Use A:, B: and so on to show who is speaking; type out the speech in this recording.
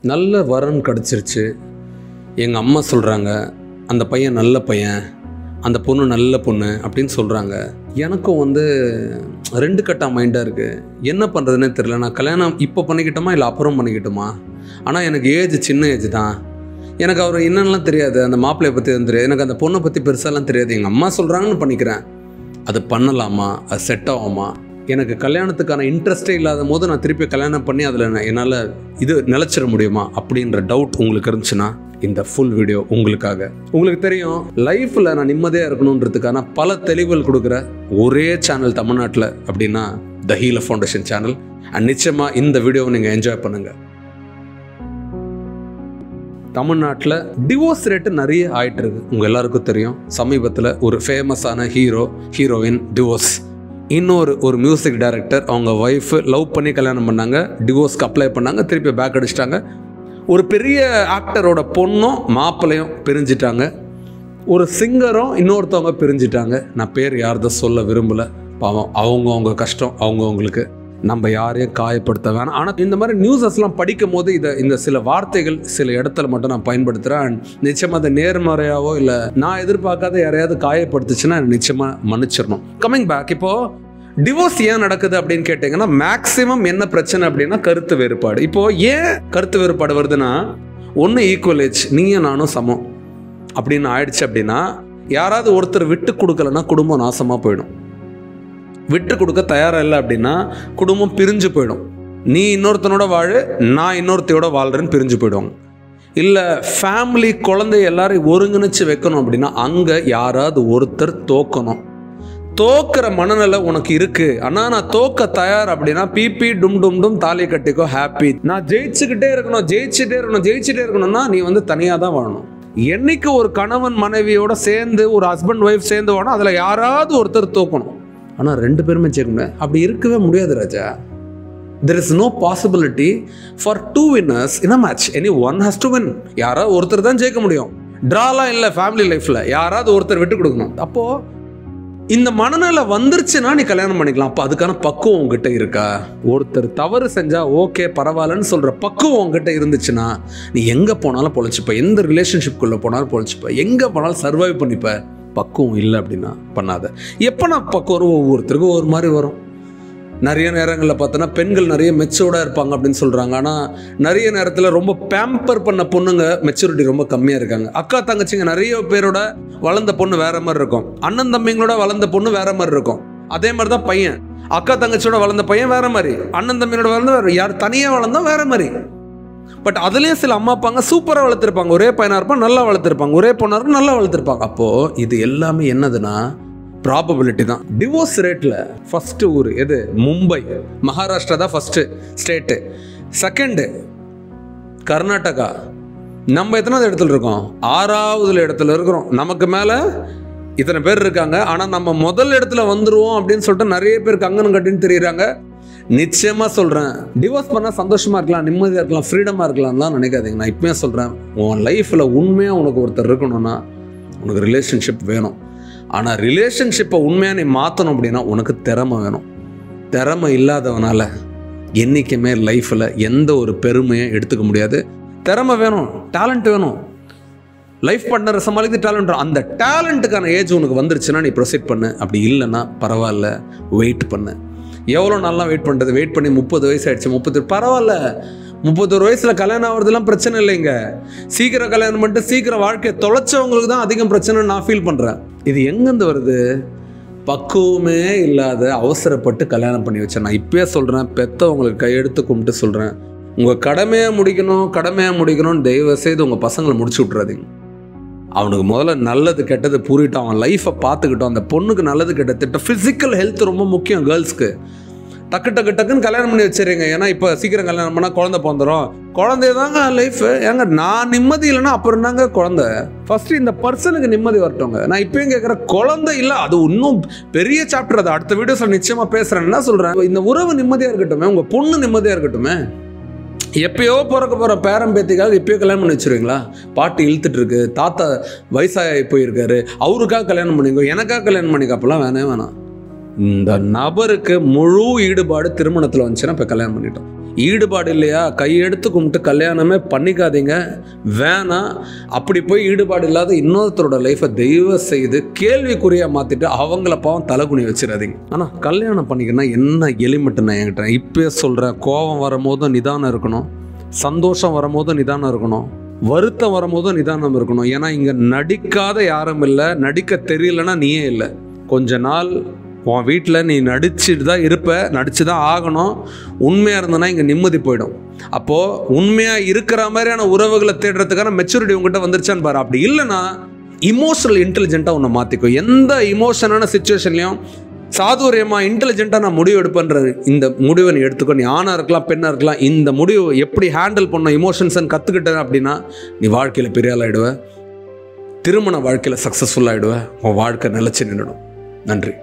A: நல்ல வரன் கிடச்சிருச்சு. எங்கள் அம்மா சொல்கிறாங்க அந்த பையன் நல்ல பையன், அந்த பொண்ணு நல்ல பொண்ணு அப்படின்னு சொல்கிறாங்க. எனக்கும் வந்து 2 கட்டா மைண்டாக இருக்குது. என்ன பண்ணுறதுனே தெரியல. நான் கல்யாணம் இப்போ பண்ணிக்கிட்டோமா இல்லை அப்புறம் பண்ணிக்கிட்டோமா? ஆனால் எனக்கு ஏஜ் சின்ன ஏஜ் தான். எனக்கு அவர் என்னென்னலாம் தெரியாது, அந்த மாப்பிள்ளையை பற்றி தெரியாது, எனக்கு அந்த பொண்ணை பற்றி பெருசாலாம் தெரியாது. எங்கள் அம்மா சொல்கிறாங்கன்னு பண்ணிக்கிறேன். அது பண்ணலாமா, அது செட் ஆகுமா? எனக்கு கல்யாணத்துக்கான இன்ட்ரெஸ்டே இல்லாத போது நான் திருப்பி கல்யாணம் பண்ணி அதில் என்னால் நிலச்சிட முடியுமா அப்படின்ற டவுட் உங்களுக்கு இருந்துச்சுன்னா இந்த ஃபுல் வீடியோ உங்களுக்காக. உங்களுக்கு தெரியும், லைஃப்பில் நான் நிம்மதியாக இருக்கணுன்றதுக்கான பல தெளிவுகள் கொடுக்குற ஒரே சேனல் தமிழ்நாட்டில் அப்படின்னா த ஹீலர் ஃபவுண்டேஷன் சேனல். அண்ட் நிச்சயமாக இந்த வீடியோவை நீங்கள் என்ஜாய் பண்ணுங்கள். தமிழ்நாட்டில் டிவோர்ஸ் ரேட்டு நிறைய ஆகிட்டு இருக்கு. உங்கள் எல்லாருக்கும் தெரியும், சமீபத்தில் ஒரு ஃபேமஸான ஹீரோயின் டிவோர்ஸ். இன்னொரு மியூசிக் டைரக்டர் அவங்க ஒய்ஃபு லவ் பண்ணி கல்யாணம் பண்ணாங்க, டிவோர்ஸ்க்கு அப்ளை பண்ணாங்க, திருப்பி பேக் அடிச்சிட்டாங்க. ஒரு பெரிய ஆக்டரோட பொண்ணும் மாப்பிள்ளையும் பிரிஞ்சிட்டாங்க. ஒரு சிங்கரும் இன்னொருத்தவங்க பிரிஞ்சிட்டாங்க. நான் பேர் யார்தான் சொல்ல விரும்பலை. பாவம், அவங்க கஷ்டம் அவங்களுக்கு, நம்ம யாரையும் காயப்படுத்த வேணாம். ஆனால் இந்த மாதிரி நியூஸஸ்லாம் படிக்கும் போது இந்த சில வார்த்தைகள் சில இடத்துல மட்டும் நான் பயன்படுத்துகிறேன். நிச்சயமாக அதை நேர்மறையாவோ இல்லை நான் எதிர்பார்க்காத யாரையாவது காயப்படுத்துச்சுன்னா நிச்சயமாக மன்னிச்சிடணும். கம்மிங் பேக், இப்போது டிவோர்ஸ் ஏன் நடக்குது அப்படின்னு கேட்டிங்கன்னா மேக்ஸிமம் என்ன பிரச்சனை அப்படின்னா கருத்து வேறுபாடு. இப்போது ஏன் கருத்து வேறுபாடு வருதுன்னா, ஒன்று ஈக்குவல் ஏஜ், நீயும் நானும் சமம் அப்படின்னு ஆயிடுச்சு. அப்படின்னா யாராவது ஒருத்தர் விட்டு கொடுக்கலன்னா குடும்பம் நாசமாக போயிடும். விட்டு கொடுக்க தயாராக இல்லை அப்படின்னா குடும்பம் பிரிஞ்சு போயிடும். நீ இன்னொருத்தனோட வாழு, நான் இன்னொருத்தையோட வாழ்கிறேன்னு பிரிஞ்சு போயிடுவாங்க. இல்லை ஃபேமிலி குழந்தை எல்லாரையும் ஒருங்கிணைச்சு வைக்கணும் அப்படின்னா அங்கே யாராவது ஒருத்தர் தோக்கணும். தோக்கிற மனநிலை உனக்கு இருக்கு, ஆனால் நான் தோக்க தயார் அப்படின்னா பிபி டும் டும் டும் தாலி கட்டிக்கோ ஹாப்பி. நான் ஜெயிச்சுக்கிட்டே இருக்கணும்னா நீ வந்து தனியாக தான் வாழணும். என்னைக்கு ஒரு கணவன் மனைவியோட சேர்ந்து ஒரு ஹஸ்பண்ட் ஒய்ஃப் சேர்ந்து வாழணும், அதில் யாராவது ஒருத்தர் தோக்கணும். ஆனால் 2 பேருமே ஜெயிக்க முடியாது. அப்படி இருக்கவே முடியாது ராஜா. There is no possibility for 2 winners in a match. Anyone has to win. யாராவது ஒருத்தர் தான் ஜெயிக்க முடியும். ட்ராலாம் இல்லை ஃபேமிலி லைஃப்பில், யாராவது ஒருத்தர் விட்டு கொடுக்கணும். அப்போது இந்த மனநிலை வந்துருச்சுன்னா நீ கல்யாணம் பண்ணிக்கலாம். அப்போ அதுக்கான பக்குவம் உங்ககிட்ட இருக்கா? ஒருத்தர் தவறு செஞ்சால் ஓகே பரவாயில்லன்னு சொல்கிற பக்குவம் உங்ககிட்ட இருந்துச்சுன்னா நீ எங்கே போனாலும் பொழைச்சிப்ப, எந்த ரிலேஷன்ஷிப்குள்ளே போனாலும் பொழைச்சிப்ப, எங்கே போனாலும் சர்வைவ் பண்ணிப்ப. பக்குவம் இல்லை அப்படின்னா பண்ணாத. எப்போ நான் பக்குவம் ஒவ்வொருத்தருக்கும் ஒரு மாதிரி வரும். நிறைய நேரங்களில் பார்த்தோன்னா பெண்கள் நிறைய மெச்சூர்டாக இருப்பாங்க அப்படின்னு சொல்கிறாங்க. ஆனால் நிறைய நேரத்தில் ரொம்ப பேம்பர் பண்ண பொண்ணுங்க மெச்சூரிட்டி ரொம்ப கம்மியாக இருக்காங்க. அக்கா தங்கச்சிங்க நிறைய பேரோட வளர்ந்த பொண்ணு வேற மாதிரி இருக்கும், அண்ணன் தம்பிங்களோட வளர்ந்த பொண்ணு வேற மாதிரி இருக்கும். அதே மாதிரி தான் பையன், அக்கா தங்கச்சியோட வளர்ந்த பையன் வேற மாதிரி, அண்ணன் தம்பியோட வளர்ந்த வேற, யார் தனியாக வளர்ந்தா வேற மாதிரி. பட் அதுலேயும் சில அம்மா அப்பாங்க சூப்பராக வளர்த்துருப்பாங்க. ஒரே பையனாக இருப்பான் நல்லா வளர்த்துருப்பாங்க, ஒரே பொண்ணாக இருக்கும் நல்லா வளர்த்துருப்பாங்க. அப்போது இது எல்லாமே என்னதுன்னா ப்ராபபிலிட்டி தான். டிவோர்ஸ் ரேட்டில் ஃபஸ்ட்டு ஊர் எது? மும்பை, மகாராஷ்டிரா தான் ஃபஸ்ட்டு ஸ்டேட்டு. செகண்டு கர்நாடகா. நம்ம எத்தனாவது இடத்துல இருக்கோம்? 6வது இடத்துல இருக்கிறோம். நமக்கு மேலே இத்தனை பேர் இருக்காங்க. ஆனால் நம்ம முதல் இடத்துல வந்துடுவோம் அப்படின்னு சொல்லிட்டு நிறைய பேர் கங்கணம் கட்டின்னு தெரியுறாங்க. நிச்சயமாக சொல்கிறேன், டிவோர்ஸ் பண்ணால் சந்தோஷமாக இருக்கலாம், நிம்மதியாக இருக்கலாம், ஃப்ரீடமாக இருக்கலாம்லாம் நினைக்காதீங்க. நான் இப்போயே சொல்கிறேன், உன் லைஃப்பில் உண்மையாக உனக்கு ஒருத்தர் இருக்கணும்னா உனக்கு ரிலேஷன்ஷிப் வேணும். ஆனால் ரிலேஷன்ஷிப்பை உண்மையாக நீ மாற்றணும் அப்படின்னா உனக்கு திறமை வேணும். திறமை இல்லாதவனால என்றைக்குமே லைஃப்பில் எந்த ஒரு பெருமையை எடுத்துக்க முடியாது. திறமை வேணும், டேலண்ட் வேணும். லைஃப் பார்ட்னரை சமாளித்து டேலண்ட், அந்த டேலண்ட்டுக்கான ஏஜ் உனக்கு வந்துருச்சுன்னா நீ ப்ரொசீட் பண்ணு. அப்படி இல்லைன்னா பரவாயில்ல, வெயிட் பண்ணு. எவ்வளோ நல்லா வெயிட் பண்ணுறது? வெயிட் பண்ணி 30 வயசு ஆகிடுச்சு, 30 பரவாயில்ல, 31 வயசில் கல்யாணம் ஆகிறதுலாம் பிரச்சனை இல்லைங்க. சீக்கிரம் கல்யாணம் பண்ணிட்டு சீக்கிரம் வாழ்க்கையை தொலைச்சவங்களுக்கு தான் அதிகம் பிரச்சனைன்னு நான் ஃபீல் பண்ணுறேன். இது எங்கேருந்து வருது? பக்குவமே இல்லாத அவசரப்பட்டு கல்யாணம் பண்ணி வச்சேன். நான் இப்போயே சொல்கிறேன், பெற்றவங்களுக்கு கையெடுத்து கும்பிட்டு சொல்கிறேன், உங்கள் கடமையாக முடிக்கணும்னு தயவு செய்து உங்கள் பசங்களை முடிச்சு விட்றாதீங்க. அவனுக்கு முதல்ல நல்லது கெட்டது புரியிட்டோம், அவன் லைஃப்பை பார்த்துக்கிட்டோம். அந்த பொண்ணுக்கு நல்லது கெட்ட திட்டம், ஃபிசிக்கல் ஹெல்த் ரொம்ப முக்கியம் கேர்ள்ஸ்க்கு. டக்குன்னு கல்யாணம் பண்ணி வச்சுருங்க. ஏன்னா இப்போ சீக்கிரம் கல்யாணம் பண்ணால் குழந்தை பிறந்துடும். குழந்தைய தாங்க லைஃபு. ஏங்க நான் நிம்மதி இல்லைன்னா அப்புறம் தாங்க குழந்தை. ஃபஸ்ட்டு இந்த பர்சனுக்கு நிம்மதி வரட்டோங்க. நான் இப்போயும் கேட்குறேன், குழந்தை இல்லை அது இன்னும் பெரிய சாப்டர். அது அடுத்த வீடியோஸில் நிச்சயமாக பேசுகிறேன். என்ன சொல்கிறேன், இந்த உறவு நிம்மதியாக இருக்கட்டுமே, உங்கள் பொண்ணு நிம்மதியாக இருக்கட்டுமே. எப்பயோ பிறக்க போகிற பேரம் பேத்திக்காக இப்போயோ கல்யாணம் பண்ணி வச்சுருவீங்களா? பாட்டு இழுத்துட்டு இருக்கு, தாத்தா வயசாகி போயிருக்காரு, அவருக்காக கல்யாணம் பண்ணிக்கோ, எனக்காக கல்யாணம் பண்ணிக்கோ, அப்பெல்லாம் வேணாம். இந்த நபருக்கு முழு ஈடுபாடு திருமணத்தில் வந்துச்சுன்னா இப்போ கல்யாணம் பண்ணிட்டோம். ஈடுபாடு இல்லையா, கையெடுத்து கும்பிட்டு கல்யாணமே பண்ணிக்காதீங்க, வேணாம். அப்படி போய் ஈடுபாடு இல்லாத இன்னொருத்தரோட லைஃப்பை தெய்வ செய்து கேள்விக்குறியாக மாற்றிட்டு அவங்கள பாவம் தலைகுனி வச்சிடாதீங்க. ஆனால் கல்யாணம் பண்ணிக்கன்னா என்ன எலிமெண்ட் நான் என்கிட்ட இப்போயே சொல்கிறேன். கோபம் வரும்போதும் நிதானம் இருக்கணும், சந்தோஷம் வரும்போதும் நிதானம் இருக்கணும், வருத்தம் வரும்போதும் நிதானம் இருக்கணும். ஏன்னா இங்கே நடிக்காத யாரும் இல்லை, நடிக்க தெரியலன்னா நீயே இல்லை. கொஞ்ச நாள் உன் வீட்டில் நீ நடிச்சுட்டு தான் இருப்ப, நடிச்சு தான் ஆகணும். உண்மையாக இருந்தனா இங்கே நிம்மதி போயிடும். அப்போது உண்மையாக இருக்கிற மாதிரியான உறவுகளை தேடுறதுக்கான மெச்சூரிட்டி உங்ககிட்ட வந்துருச்சான்னு பாரு. அப்படி இல்லைன்னா இமோஷனல் இன்டெலிஜென்ட்டாக உன்னை மாற்றிக்கும். எந்த இமோஷனான சுச்சுவேஷன்லையும் சாதுரியமாக இன்டெலிஜென்ட்டாக நான் முடிவு எடுப்பேன்றது. இந்த முடிவை நீ எடுத்துக்கோ. நீ ஆணாக இருக்கலாம், பெண்ணாக இருக்கலாம். இந்த முடிவு எப்படி ஹேண்டில் பண்ண இமோஷன்ஸ்ன்னு கற்றுக்கிட்டேன் அப்படின்னா நீ வாழ்க்கையில் பெரிய ஆளாயிடுவ, திருமண வாழ்க்கையில் சக்ஸஸ்ஃபுல்லாகிடுவ, உன் வாழ்க்கை நிலச்சி நின்றுடும். நன்றி.